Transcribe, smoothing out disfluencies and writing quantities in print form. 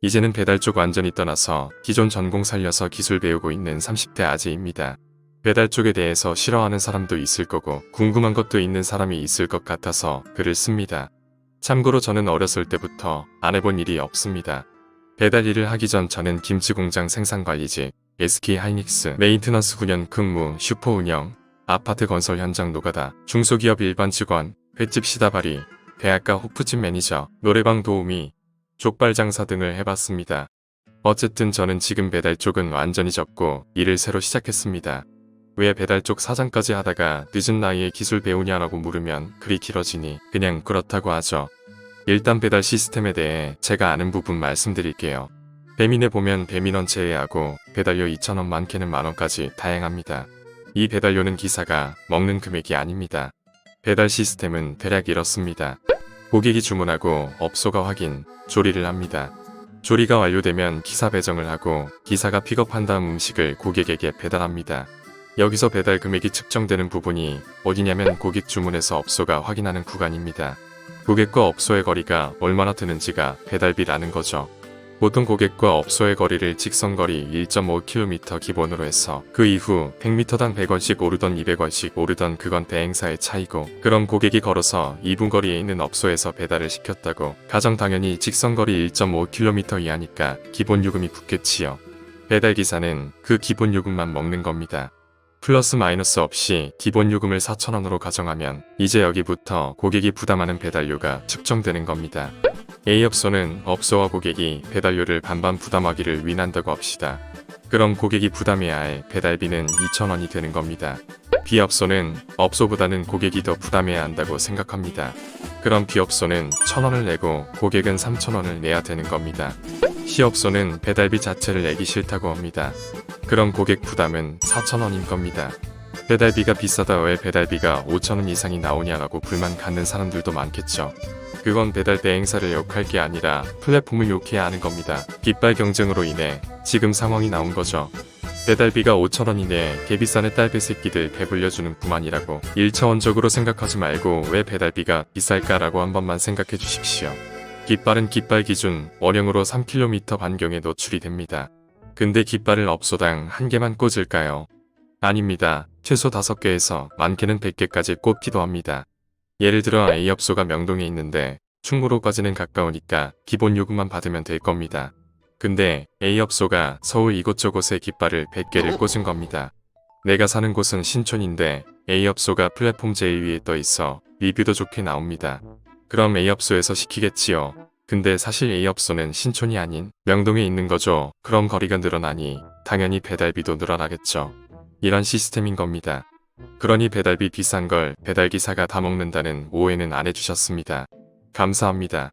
이제는 배달 쪽 완전히 떠나서 기존 전공 살려서 기술 배우고 있는 30대 아재입니다. 배달 쪽에 대해서 싫어하는 사람도 있을 거고 궁금한 것도 있는 사람이 있을 것 같아서 글을 씁니다. 참고로 저는 어렸을 때부터 안 해본 일이 없습니다. 배달 일을 하기 전 저는 김치공장 생산관리직, SK하이닉스 메인트넌스 9년 근무, 슈퍼 운영, 아파트 건설 현장 노가다, 중소기업 일반 직원, 횟집 시다바리, 대학가 호프집 매니저, 노래방 도우미, 족발 장사 등을 해봤습니다. 어쨌든 저는 지금 배달 쪽은 완전히 접고 일을 새로 시작했습니다. 왜 배달 쪽 사장까지 하다가 늦은 나이에 기술 배우냐라고 물으면 글이 길어지니 그냥 그렇다고 하죠. 일단 배달 시스템에 대해 제가 아는 부분 말씀드릴게요. 배민에 보면 배민원 제외하고 배달료 2,000원 많게는 만원까지 다양합니다. 이 배달료는 기사가 먹는 금액이 아닙니다. 배달 시스템은 대략 이렇습니다. 고객이 주문하고 업소가 확인, 조리를 합니다. 조리가 완료되면 기사 배정을 하고 기사가 픽업한 다음 음식을 고객에게 배달합니다. 여기서 배달 금액이 측정되는 부분이 어디냐면 고객 주문에서 업소가 확인하는 구간입니다. 고객과 업소의 거리가 얼마나 되는지가 배달비라는 거죠. 보통 고객과 업소의 거리를 직선거리 1.5km 기본으로 해서 그 이후 100m당 100원씩 오르던 200원씩 오르던 그건 대행사의 차이고, 그럼 고객이 걸어서 2분 거리에 있는 업소에서 배달을 시켰다고 가정 당연히 직선거리 1.5km 이하니까 기본 요금이 붙겠지요. 배달기사는 그 기본 요금만 먹는 겁니다. 플러스 마이너스 없이 기본 요금을 4,000원으로 가정하면 이제 여기부터 고객이 부담하는 배달료가 측정되는 겁니다. A업소는 업소와 고객이 배달료를 반반 부담하기를 위한다고 합시다. 그럼 고객이 부담해야 할 배달비는 2,000원이 되는 겁니다. B업소는 업소보다는 고객이 더 부담해야 한다고 생각합니다. 그럼 B업소는 1,000원을 내고 고객은 3,000원을 내야 되는 겁니다. C업소는 배달비 자체를 내기 싫다고 합니다. 그럼 고객 부담은 4,000원인 겁니다. 배달비가 비싸다 왜 배달비가 5,000원 이상이 나오냐라고 불만 갖는 사람들도 많겠죠. 그건 배달 대행사를 욕할 게 아니라 플랫폼을 욕해야 하는 겁니다. 깃발 경쟁으로 인해 지금 상황이 나온 거죠. 배달비가 5,000원이네 개비싸네 딸배 새끼들 배불려주는 구만이라고 1차원적으로 생각하지 말고 왜 배달비가 비쌀까라고 한 번만 생각해 주십시오. 깃발은 깃발 기준 원형으로 3km 반경에 노출이 됩니다. 근데 깃발을 업소당 한 개만 꽂을까요? 아닙니다. 최소 5개에서 많게는 100개까지 꽂기도 합니다. 예를 들어 A업소가 명동에 있는데 충무로까지는 가까우니까 기본 요금만 받으면 될 겁니다. 근데 A업소가 서울 이곳저곳에 깃발을 100개를 꽂은 겁니다. 내가 사는 곳은 신촌인데 A업소가 플랫폼 제2위에 떠 있어 리뷰도 좋게 나옵니다. 그럼 A업소에서 시키겠지요. 근데 사실 A업소는 신촌이 아닌 명동에 있는 거죠. 그럼 거리가 늘어나니 당연히 배달비도 늘어나겠죠. 이런 시스템인 겁니다. 그러니 배달비 비싼 걸 배달기사가 다 먹는다는 오해는 안 해주셨습니다. 감사합니다.